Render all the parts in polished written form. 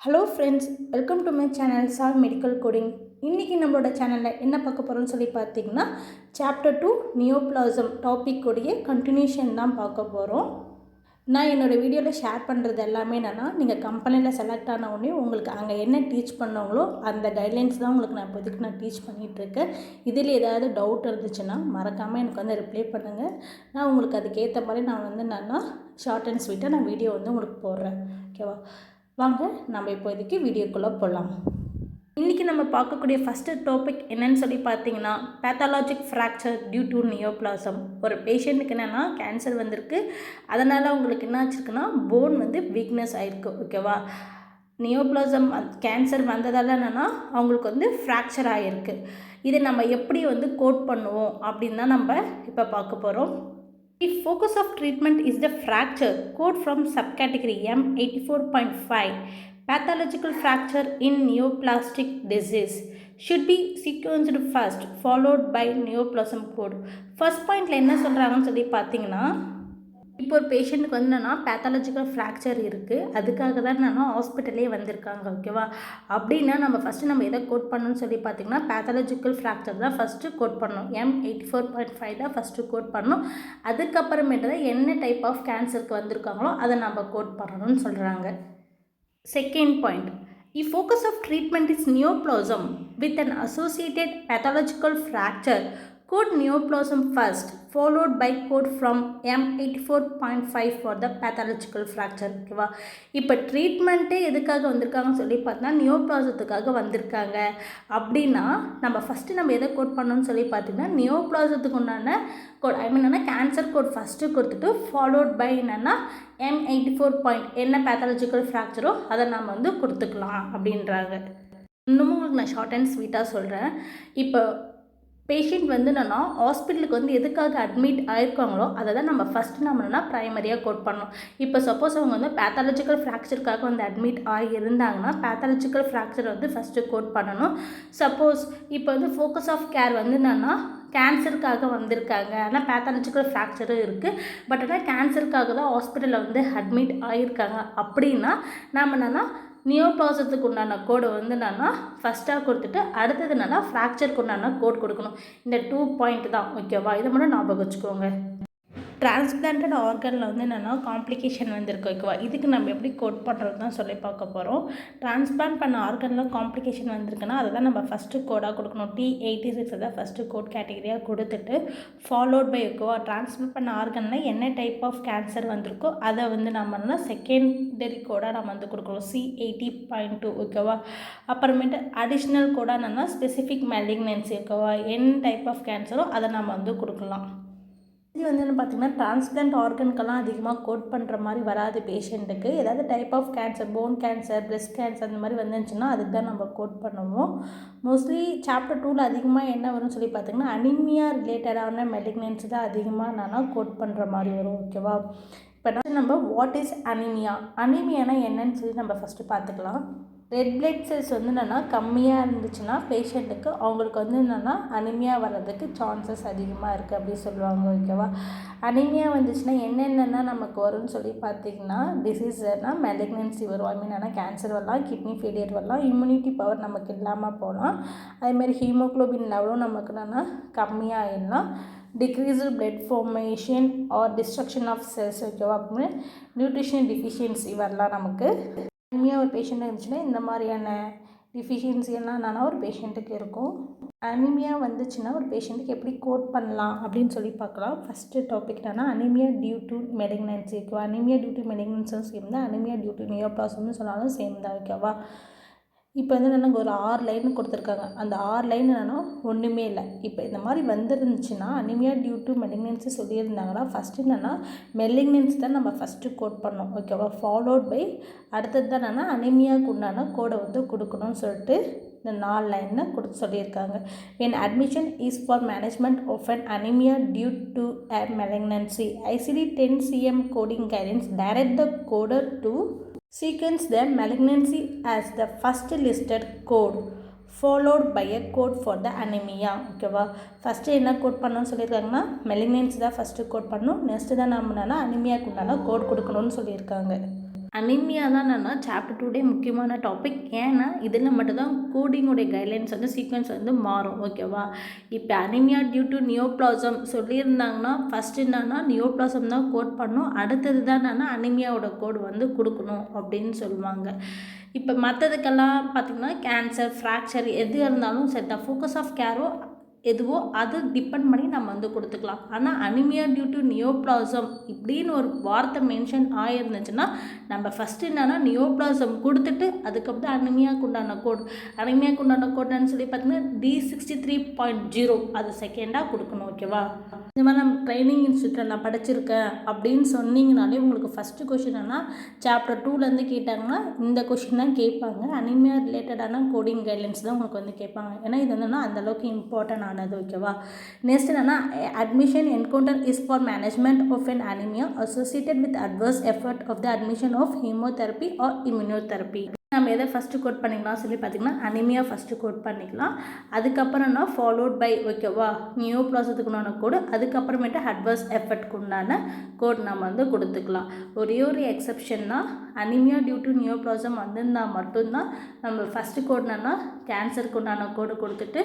Hello friends, welcome to my channel சால் medical coding. இன்றைக்கி நம்மளோட சேனலில் என்ன பார்க்க போகிறோம்னு சொல்லி பார்த்தீங்கன்னா, சாப்டர் 2 நியோப்ளாசம் டாப்பிக்குடைய கண்டினியூஷன் தான் பார்க்க போகிறோம். நான் என்னோடய வீடியோவில் ஷேர் பண்ணுறது எல்லாமே என்னென்னா, நீங்கள் கம்பெனியில் செலக்ட் ஆன உடனே உங்களுக்கு அங்கே என்ன டீச் பண்ணவங்களோ அந்த கைட்லைன்ஸ் தான் உங்களுக்கு நான் இப்போதைக்கு நான் டீச் பண்ணிகிட்ருக்கேன். இதில் ஏதாவது டவுட் இருந்துச்சுன்னா மறக்காமல் எனக்கு வந்து ரிப்ளை பண்ணுங்கள். நான் உங்களுக்கு அதுக்கேற்ற மாதிரி நான் ஷார்ட் அண்ட் ஸ்வீட்டாக நான் வீடியோ வந்து உங்களுக்கு போடுறேன். ஓகேவா? வாங்க நம்ம இப்போதைக்கு வீடியோக்குள்ளே போகலாம். இன்றைக்கி நம்ம பார்க்கக்கூடிய ஃபஸ்ட்டு டாபிக் என்னன்னு சொல்லி பார்த்தீங்கன்னா, பேத்தாலஜிக் ஃப்ராக்சர் டியூ டு நியோப்ளாசம். ஒரு பேஷண்ட்டுக்கு என்னென்னா கேன்சர் வந்திருக்கு, அதனால் அவங்களுக்கு என்ன ஆச்சுருக்குன்னா போன் வந்து வீக்னஸ் ஆகிருக்கு. ஓகேவா? நியோப்ளாசம் கேன்சர் வந்ததால் என்னென்னா அவங்களுக்கு வந்து ஃப்ராக்சர் ஆகிருக்கு. இதை நம்ம எப்படி வந்து கோட் பண்ணுவோம் அப்படின்னு தான் நம்ம இப்போ பார்க்க போகிறோம். The focus of treatment is the fracture, code from subcategory M84.5. Pathological fracture in neoplastic disease should be sequenced first, followed by neoplasm code. First point என்ன சொல்கிறாங்கன்னு சொல்லி பார்த்தீங்கன்னா, இப்போ ஒரு பேஷண்ட்டுக்கு வந்து என்னென்னா பேத்தாலஜிக்கல் ஃப்ராக்சர் இருக்குது, அதுக்காக தான் என்னென்னா ஹாஸ்பிட்டலே வந்திருக்காங்க. ஓகேவா? அப்படின்னா நம்ம ஃபஸ்ட்டு நம்ம எதை கோட் பண்ணணும்னு சொல்லி பார்த்தீங்கன்னா, பேத்தாலஜிக்கல் ஃப்ராக்சர் தான் ஃபஸ்ட்டு கோட் பண்ணணும். M84.5 தான் ஃபஸ்ட்டு கோட் பண்ணணும். அதுக்கப்புறமேட்டு தான் என்ன டைப் ஆஃப் கேன்சருக்கு வந்திருக்காங்களோ அதை நம்ம கோட் பண்ணணும்னு சொல்கிறாங்க. Second point, the focus of treatment is neoplasm with an associated pathological fracture. Code neoplasm first, followed by code from M84.5 for the pathological fracture. ஓகேவா? இப்போ ட்ரீட்மெண்ட்டே எதுக்காக வந்திருக்காங்கன்னு சொல்லி பார்த்தா நியோப்ளாசத்துக்காக வந்திருக்காங்க. அப்படின்னா நம்ம ஃபஸ்ட்டு நம்ம எதை கோட் பண்ணணும்னு சொல்லி பார்த்தீங்கன்னா, நியோப்ளாசத்துக்கு உண்டான கோட் என்னென்னா கேன்சர் கோட் ஃபஸ்ட்டு கொடுத்துட்டு ஃபாலோட் பை என்னென்னா M84. என்ன பேத்தாலஜிக்கல் ஃப்ராக்சரோ அதை நம்ம வந்து கொடுத்துக்கலாம் அப்படின்றாங்க. இன்னமும் உங்களுக்கு நான் ஷார்ட் அண்ட் ஸ்வீட்டாக சொல்கிறேன். இப்போ பேஷண்ட் வந்து என்னென்னா ஹாஸ்பிட்டலுக்கு வந்து எதுக்காக அட்மிட் ஆகிருக்காங்களோ அதை தான் நம்ம ஃபஸ்ட்டு நம்ம ப்ரைமரியாக கோட் பண்ணணும். இப்போ சப்போஸ் அவங்க வந்து பேத்தாலஜிக்கல் ஃப்ராக்சருக்காக வந்து அட்மிட் ஆகியிருந்தாங்கன்னா பேத்தாலஜிக்கல் ஃப்ராக்சர் வந்து ஃபஸ்ட்டு கோட் பண்ணணும். சப்போஸ் இப்போ வந்து ஃபோக்கஸ் ஆஃப் கேர் வந்து என்னென்னா கேன்சருக்காக வந்திருக்காங்க, ஆனால் பேத்தாலஜிக்கல் ஃப்ராக்சரும் இருக்குது, பட் ஆனால் கேன்சருக்காக தான் ஹாஸ்பிட்டலில் வந்து அட்மிட் ஆகியிருக்காங்க அப்படின்னா நம்ம என்னென்னா நியோப்ளாசத்துக்கு உண்டான கோடை வந்து என்னென்னா ஃபஸ்ட்டாக கொடுத்துட்டு அடுத்தது என்னென்னா ஃப்ராக்சருக்கு உண்டான கோட் கொடுக்கணும். இந்த 2 பாயிண்ட் தான். ஓகேவா? இதை மட்டும் ஞாபகம் வச்சுக்கோங்க. டிரான்ஸ்பிளான்டட் ஆர்கனில் வந்து என்னென்னா காம்ப்ளிகேஷன் வந்துருக்கு. ஓகேவா? இதுக்கு நம்ம எப்படி கோட் பண்ணுறது தான் சொல்லி பார்க்க போகிறோம். டிரான்ஸ்பிளான்ட் பண்ண ஆர்கனில் காம்ப்ளிகேஷன் வந்திருக்குன்னா அதை தான் நம்ம ஃபஸ்ட்டு கோடாக கொடுக்கணும். T86 தான் ஃபஸ்ட்டு கோட் கேட்டகரியாக கொடுத்துட்டு ஃபாலோட் பை. ஓகேவா? டிரான்ஸ்பிளான்ட் பண்ண ஆர்கனில் என்ன டைப் ஆஃப் கேன்சர் வந்திருக்கோ அதை வந்து நம்ம செகண்டரி கோடாக நம்ம வந்து கொடுக்கணும். C80.2. ஓகேவா? அப்புறமேட்டு அடிஷ்னல் கோடாக என்னென்னா ஸ்பெசிஃபிக் மெலிக்னன்சி. ஓகேவா? என்ன டைப் ஆஃப் கேன்சரோ அதை நம்ம வந்து கொடுக்கலாம். இது வந்து என்ன பார்த்திங்கன்னா டிரான்ஸ்பிளான்ட் ஆர்கனுக்கெல்லாம் அதிகமாக கோட் பண்ணுற மாதிரி வராது. பேஷண்ட்டுக்கு ஏதாவது type of cancer, bone cancer, breast cancer அந்த மாதிரி வந்துச்சுன்னா அதுக்கு தான் நம்ம கோட் பண்ணுவோம். மோஸ்ட்லி சாப்டர் 2ல் அதிகமாக என்ன வரும்னு சொல்லி பார்த்திங்கன்னா அனிமியா ரிலேட்டடான மெலிக்னன்சி தான் அதிகமாக கோட் பண்ணுற மாதிரி வரும். ஓகேவா? இப்போ நம்ம வாட் இஸ் அனிமியா, அனிமியானா என்னன்னு சொல்லி நம்ம ஃபஸ்ட்டு பார்த்துக்கலாம். ரெட் பிளட் செல்ஸ் வந்து என்னென்னா கம்மியாக இருந்துச்சுன்னா பேஷண்ட்டுக்கு அவங்களுக்கு வந்து என்னென்னா அனிமியா வர்றதுக்கு சான்சஸ் அதிகமாக இருக்குது அப்படி சொல்லுவாங்க. ஓகேவா? அனிமியா வந்துச்சுன்னா என்னென்னா நமக்கு வரும்னு சொல்லி பார்த்திங்கன்னா டிசீஸ்னால் மெலிக்னன்சி வரும். ஆனால் கேன்சர் வரலாம், கிட்னி ஃபெயிலியர் வரலாம், இம்யூனிட்டி பவர் நமக்கு இல்லாமல் போகலாம், அதேமாதிரி ஹீமோக்ளோபின் லெவலும் நமக்கு என்னென்னா கம்மியாகிடலாம், decreased blood formation or destruction of cells. ஓகேவா? அப்படின்னு நியூட்ரிஷன் டிஃபிஷியன்சி வரலாம். நமக்கு அனிமியா ஒரு பேஷண்ட்டாக இருந்துச்சுன்னா இந்த மாதிரியான டிஃபிஷியன்சியெல்லாம் என்னென்னா ஒரு பேஷண்ட்டுக்கு இருக்கும். அனிமியா வந்துச்சுன்னா ஒரு பேஷண்ட்டுக்கு எப்படி கோட் பண்ணலாம் அப்படின்னு சொல்லி பார்க்கலாம். ஃபஸ்ட்டு டாபிக் என்னென்னா அனிமியா டியூ டு மெலிக்னன்சி. ஓகேவா? அனிமியா டியூ டு மெலிக்னன்ஸும் சேம் தான், அனிமியா டியூ டு நியோப்ளாசம்னு சொன்னாலும் சேம் தான். ஓகேவா? இப்போ வந்து என்னென்னா ஒரு 6 லைன் கொடுத்துருக்காங்க. அந்த 6 லைன் என்னென்னா ஒன்றுமே இல்லை. இப்போ இந்த மாதிரி வந்துருந்துச்சுன்னா அனிமியா டியூ டு மெலிக்னன்சி சொல்லியிருந்தாங்கன்னா ஃபஸ்ட்டு என்னென்னா மெலிக்னன்சி தான் நம்ம ஃபஸ்ட்டு கோட் பண்ணோம். ஓகேவா? ஃபாலோட் பை அடுத்தது தான் என்னென்னா அனிமியாவுக்கு உண்டான கோடை வந்து கொடுக்கணும்னு சொல்லிட்டு இந்த 4 லைனில் கொடுத்து சொல்லியிருக்காங்க. when admission is for management of an anemia due to a malignancy, ICD-10-CM coding guidelines direct the coder to sequence the malignancy as the first listed code followed by a code for the anemia. ஓகேவா? First என்ன code பண்ணணும்னு சொல்லியிருக்காங்கன்னா malignancy தான் first code பண்ணணும், next தான் நம்ம அனிமியாவுக்கு உண்டான code கொடுக்கணும்னு சொல்லியிருக்காங்க. அனிமியா தான் என்னென்னா சாப்டர் 2 முக்கியமான டாபிக். ஏன்னா இதில் மட்டும்தான் கோடிங்கோடைய கைட்லைன்ஸ் வந்து சீக்வன்ஸ் வந்து மாறும். ஓகேவா? இப்போ அனிமியா டியூ டு நியோப்ளாசம் சொல்லியிருந்தாங்கன்னா ஃபஸ்ட் என்னன்னா நியோப்ளாசம் தான் கோட் பண்ணணும், அடுத்தது தான் என்னென்னா அனிமியாவோட கோடு வந்து கொடுக்கணும் அப்படின்னு சொல்லுவாங்க. இப்போ மற்றதுக்கெல்லாம் பார்த்திங்கன்னா கேன்சர், ஃப்ராக்சர் எது இருந்தாலும் சரி தான், ஃபோக்கஸ் ஆஃப் கேரோ எதுவோ அது டிபெண்ட் பண்ணி நம்ம வந்து கொடுத்துக்கலாம். ஆனால் அனிமியா டியூ டு நியோப்ளாசம் இப்படின்னு ஒரு வார்த்தை மென்ஷன் ஆகிருந்துச்சுன்னா நம்ம ஃபஸ்ட்டு என்னென்னா நியோப்ளாசம் கொடுத்துட்டு அதுக்கப்புறம் அனிமியாவுக்கு உண்டான கோடுன்னு சொல்லி பார்த்தீங்கன்னா D63.0 அது செகண்டாக கொடுக்கணும். ஓகேவா? இந்த மாதிரி நம்ம ட்ரைனிங் இன்ஸ்டியூட்டில் நான் படிச்சிருக்கேன் அப்படின்னு சொன்னீங்கனாலே உங்களுக்கு ஃபஸ்ட்டு கொஷின் என்ன சாப்டர் 2லேருந்து கேட்டாங்கன்னா இந்த கொஷின் தான் கேட்பாங்க. அனிமியா ரிலேட்டடான கோடிங் கைட்லைன்ஸ் தான் உங்களுக்கு வந்து கேட்பாங்க. ஏன்னா இது என்னென்னா அந்தளவுக்கு இம்பார்ட்டன்ட் ஆனது. ஓகேவா? நெக்ஸ்ட் என்னென்னா admission encounter is for management of an anaemia associated with adverse effort of the admission of chemotherapy or immunotherapy. நம்ம எதை ஃபஸ்ட்டு கோட் பண்ணிக்கலாம் சொல்லி பார்த்திங்கன்னா அனிமியா ஃபஸ்ட்டு கோட் பண்ணிக்கலாம். அதுக்கப்புறம்னா ஃபாலோட் பை ஓகேவா நியோப்ளாசத்துக்கு உண்டான கோடு, அதுக்கப்புறமேட்டு அட்வர்ஸ் எஃபெக்ட்க்கு உண்டான கோட் நம்ம வந்து கொடுத்துக்கலாம். ஒரே ஒரு எக்ஸப்ஷன்னா அனிமியா டியூ டு நியோப்ளாசம் வந்திருந்தால் மட்டும்தான் நம்ம ஃபஸ்ட்டு கோட்னா கேன்சருக்கு உண்டான கோடு கொடுத்துட்டு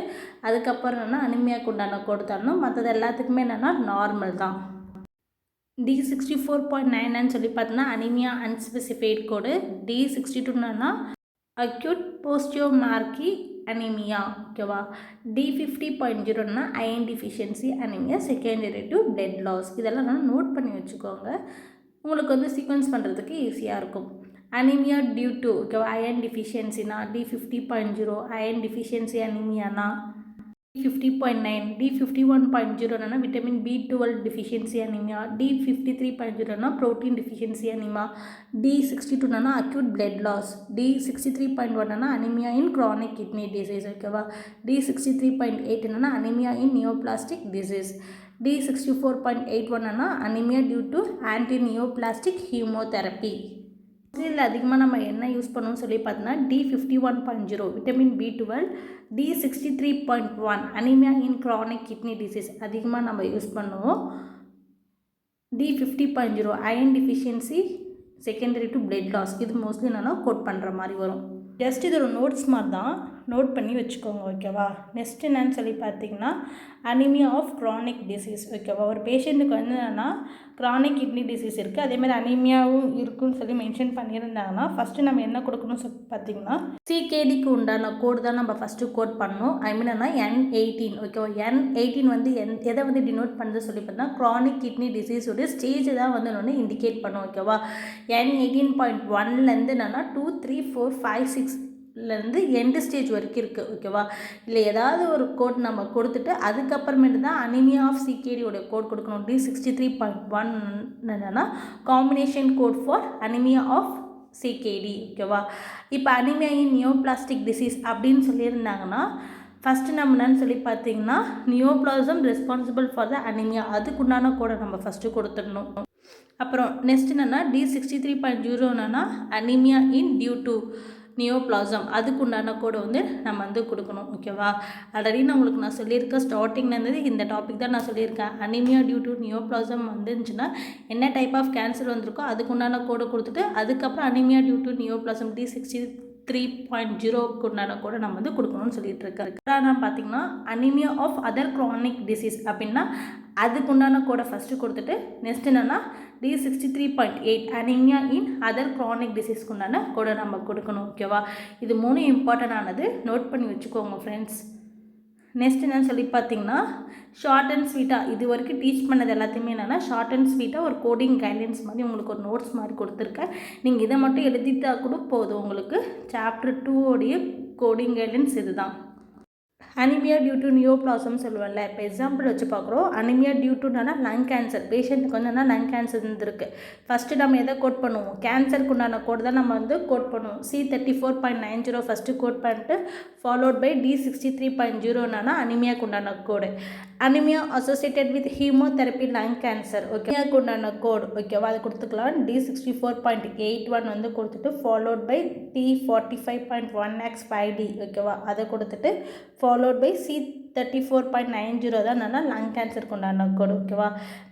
அதுக்கப்புறம் என்னென்னா அனிமியாவுக்கு உண்டான கோடு தரணும். மற்றது எல்லாத்துக்குமே என்னென்னா நார்மல் தான். D64.9 சொல்லி பார்த்தோன்னா அனிமியா அன்ஸ்பெசிஃபைட் கோடு. D62னா அக்யூட் போஸ்டியோமார்கி அனிமியா. ஓகேவா? D50.0னா iron deficiency anaemia secondary to blood loss. இதெல்லாம் நான் நோட் பண்ணி வச்சுக்கோங்க, உங்களுக்கு வந்து சீக்வன்ஸ் பண்ணுறதுக்கு ஈஸியாக இருக்கும். அனிமியா டியூ டு ஓகேவா அயன் டிஃபிஷியன்சினா D50.0, அயன் டிஃபிஷியன்சி அனிமியானா D50.9, D51.0னா விட்டமின் B12 டிஃபிஷியன்சி அனிமியா, D53.0னா ப்ரோட்டீன் டிஃபிஷியன்சி அனிமியா, D62னா அக்யூட் பிளட் லாஸ், D63.1னா anaemia in chronic kidney disease. ஓகேவா? D63.8னா அனிமியா இன் நியோபிளாஸ்டிக் டிசீஸ், D64.81னா anaemia due to anti neoplastic chemotherapy. இதில் அதிகமாக நம்ம என்ன யூஸ் பண்ணுவோம்னு சொல்லி பார்த்தோன்னா D51.0 vitamin B12, D63.1 anaemia in chronic kidney disease அதிகமாக நம்ம யூஸ் பண்ணுவோம். D50.0 iron deficiency secondary to blood loss. இது மோஸ்ட்லி என்னென்னா கோட் பண்ணுற மாதிரி வரும். ஜஸ்ட் இது ஒரு நோட்ஸ் மாதிரி தான், நோட் பண்ணி வச்சுக்கோங்க. ஓகேவா? நெக்ஸ்ட் என்னன்னு சொல்லி பார்த்தீங்கன்னா அனிமியா ஆஃப் க்ரானிக் டிசீஸ். ஓகேவா? ஒரு பேஷண்ட்டுக்கு வந்து என்னென்னா க்ரானிக் கிட்னி டிசீஸ் இருக்குது, அதேமாதிரி அனிமியாவும் இருக்குன்னு சொல்லி மென்ஷன் பண்ணியிருந்தாங்கன்னா ஃபஸ்ட்டு நம்ம என்ன கொடுக்கணும்னு சொல்லி பார்த்தீங்கன்னா CKDக்கு உண்டான கோடு தான் நம்ம ஃபஸ்ட்டு கோட் பண்ணணும். ஐ மீன் என்ன N18. ஓகேவா? N18 வந்து எதை வந்து டினோட் பண்ணுறது சொல்லி பார்த்தீங்கன்னா க்ரானிக் கிட்னி டிசீஸோடைய ஸ்டேஜ் தான் வந்து ஒன்று இண்டிகேட் பண்ணும். ஓகேவா? N18.1லேருந்து என்னென்னா 2, 3, 4, 5, 6லேருந்து எண்டு ஸ்டேஜ் வரைக்கும் இருக்குது. ஓகேவா? இல்லை ஏதாவது ஒரு கோட் நம்ம கொடுத்துட்டு அதுக்கப்புறமேட்டு தான் அனிமியா ஆஃப் CKDயோடைய கோட் கொடுக்கணும். D63.1 என்னென்னா combination code for anaemia of CKD. ஓகேவா? இப்போ அனிமியா இன் நியோபிளாஸ்டிக் டிசீஸ் அப்படின்னு சொல்லியிருந்தாங்கன்னா ஃபஸ்ட்டு நம்ம என்னன்னு சொல்லி பார்த்தீங்கன்னா நியோப்ளாசம் ரெஸ்பான்சிபிள் ஃபார் த அனிமியா, அதுக்குண்டான கோடை நம்ம ஃபஸ்ட்டு கொடுத்துடணும். அப்புறம் நெக்ஸ்ட் என்னென்னா D63.0னா அனிமியா இன் டியூ டு நியோப்ளாசம், அதுக்குண்டான கோடை வந்து நம்ம வந்து கொடுக்கணும். ஓகேவா? ஆல்ரெடி நான் உங்களுக்கு சொல்லியிருக்கேன், ஸ்டார்டிங்லேருந்து இந்த டாபிக் தான் நான் சொல்லியிருக்கேன். அனிமியா டியூ டு நியோப்ளாசம் வந்துருந்துச்சுன்னா என்ன டைப் ஆஃப் கேன்சர் வந்திருக்கோ அதுக்குண்டான கோடை கொடுத்துட்டு அதுக்கப்புறம் அனிமியா டியூ டு நியோப்ளாசம் D63.0க்கு உண்டான கூட நம்ம வந்து கொடுக்கணும்னு சொல்லிட்டு இருக்காரு. நான் பார்த்தீங்கன்னா anaemia of other chronic disease அப்படின்னா அதுக்குண்டான கோடை ஃபஸ்ட்டு கொடுத்துட்டு நெக்ஸ்ட் என்னென்னா D63.8 anaemia in other chronic டிசீஸ்க்கு உண்டான கோடை நம்ம கொடுக்கணும். ஓகேவா? இது 3 இம்பார்ட்டன்ட் ஆனது, நோட் பண்ணி வச்சுக்கோங்க ஃப்ரெண்ட்ஸ். நெக்ஸ்ட் என்னன்னு சொல்லி பார்த்தீங்கன்னா ஷார்ட் அண்ட் ஸ்வீட்டாக இது வரைக்கும் டீச் பண்ணது எல்லாத்தையுமே என்னென்னா ஷார்ட் அண்ட் ஸ்வீட்டாக ஒரு கோடிங் கைட்லைன்ஸ் மாதிரி உங்களுக்கு ஒரு நோட்ஸ் மாதிரி கொடுத்துருக்கேன். நீங்கள் இதை மட்டும் எழுதிட்டா கூட போதும். உங்களுக்கு சாப்டர் 2 கோடிங் கைட்லைன்ஸ் இது தான். அனிமியா டியூ டு நியோப்ளாசம் சொல்லுவேன்ல, இப்போ எக்ஸாம்பிள் வச்சு பார்க்குறோம். அனிமியா டியூ டுனா லங் கேன்சர் பேஷண்ட்டுக்கு வந்து என்ன லங் கேன்சர் இருந்திருக்கு. ஃபஸ்ட்டு நம்ம எதை கோட் பண்ணுவோம், கேன்சருக்கு உண்டான கோட் தான் நம்ம வந்து கோட் பண்ணுவோம். C34.90 ஃபஸ்ட்டு கோட் பண்ணிட்டு ஃபாலோட் பை D63.0னா அனிமியாவுக்கு உண்டான code. Anaemia associated with chemotherapy lung cancer ஓகேக்கு உண்டான கோடு. ஓகேவா? அதை கொடுத்துக்கலாம். D64.81 வந்து கொடுத்துட்டு ஃபாலோட் பை D45.1X5D. ஓகேவா? அதை கொடுத்துட்டு ஃபாலோட் பை 34.90 தான் என்னென்னா லங் கேன்சருக்கு உண்டான கோடு. ஓகேவா?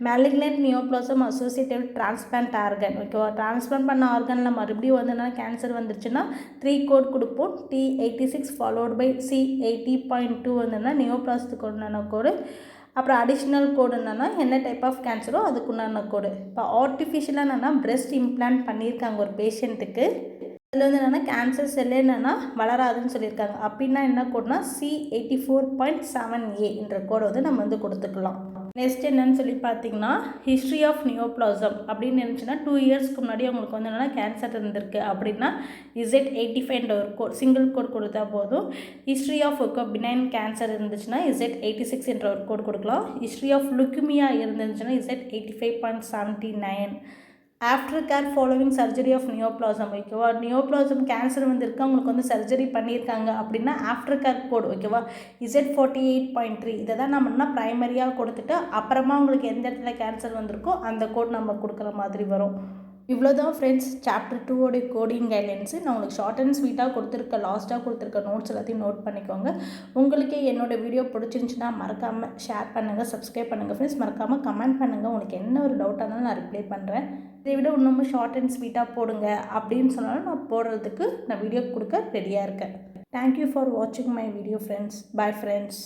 Malignant neoplasm associated transplant organ. ஓகேவா? டிரான்ஸ்பிளான்ட் பண்ண ஆர்கனில் மறுபடியும் வந்து என்னென்னா கேன்சர் வந்துருச்சுன்னா 3 கோட் கொடுப்போம். T86 ஃபாலோட் பை C80.2 வந்துன்னா நியோப்ளாசத்துக்கு உண்டான கோடு. அப்புறம் அடிஷ்னல் கோடு என்னென்னா என்ன டைப் ஆஃப் கேன்சரோ அதுக்குண்டான கோடு. இப்போ ஆர்டிஃபிஷியலாக என்னென்னா பிரெஸ்ட் இம்ப்ளான்ட் பண்ணியிருக்காங்க ஒரு பேஷண்ட்டுக்கு. அதில் வந்து என்னென்னா கேன்சர் செல்லு என்னென்னா வளராதுன்னு சொல்லியிருக்காங்க. அப்படின்னா என்ன கோட்னா C84.7A என்ற கோடை வந்து நம்ம வந்து கொடுத்துக்கலாம். நெக்ஸ்ட் என்னன்னு சொல்லி பார்த்தீங்கன்னா ஹிஸ்ட்ரி ஆஃப் நியோப்ளாசம் அப்படின்னு இருந்துச்சுன்னா 2 இயர்ஸ்க்கு முன்னாடி அவங்களுக்கு வந்து என்னென்னா கேன்சர் இருந்திருக்கு அப்படின்னா Z85 என்ற ஒரு கோட் சிங்கிள் கோட் கொடுத்தா போதும். ஹிஸ்ட்ரி ஆஃப் பினைன் கேன்சர் இருந்துச்சுன்னா Z86 என்ற ஒரு கோட் கொடுக்கலாம். ஹிஸ்ட்ரி ஆஃப் லுக்குமியா இருந்துச்சுன்னா Z85.79. After care following surgery of neoplasm. ஓகேவா? நியோப்ளாசம் கேன்சர் வந்துருக்கு அவங்களுக்கு வந்து சர்ஜரி பண்ணியிருக்காங்க அப்படின்னா ஆஃப்டர் கேர் கோட். ஓகேவா? Z48.3 இதை தான் நம்ம ப்ரைமரியாக கொடுத்துட்டு அப்புறமா உங்களுக்கு எந்த இடத்துல கேன்சர் வந்திருக்கோ அந்த கோட் நம்ம கொடுக்குற மாதிரி வரும். இவ்வளோ தான் ஃப்ரெண்ட்ஸ் சாப்டர் 2 கோடிங் கைட்லைன்ஸு. நான் உங்களுக்கு ஷார்ட் அண்ட் ஸ்வீட்டாக லாஸ்ட்டாக கொடுத்துருக்க நோட்ஸ் எல்லாத்தையும் நோட் பண்ணிக்கோங்க. உங்களுக்கு என்னோடய வீடியோ பிடிச்சிருந்துச்சுன்னா மறக்காமல் ஷேர் பண்ணுங்கள், சப்ஸ்கிரைப் பண்ணுங்கள் ஃப்ரெண்ட்ஸ். மறக்காமல் கமெண்ட் பண்ணுங்கள். உங்களுக்கு என்ன ஒரு டவுட்டாக இருந்தாலும் நான் ரிப்ளை பண்ணுறேன். இதை விட இன்னமும் ஷார்ட் அண்ட் ஸ்வீட்டாக போடுங்க அப்படின்னு சொன்னாலும் நான் போடுறதுக்கு நான் வீடியோ கொடுக்க ரெடியாக இருக்கேன். தேங்க்யூ ஃபார் வாட்சிங் my video friends. Bye friends.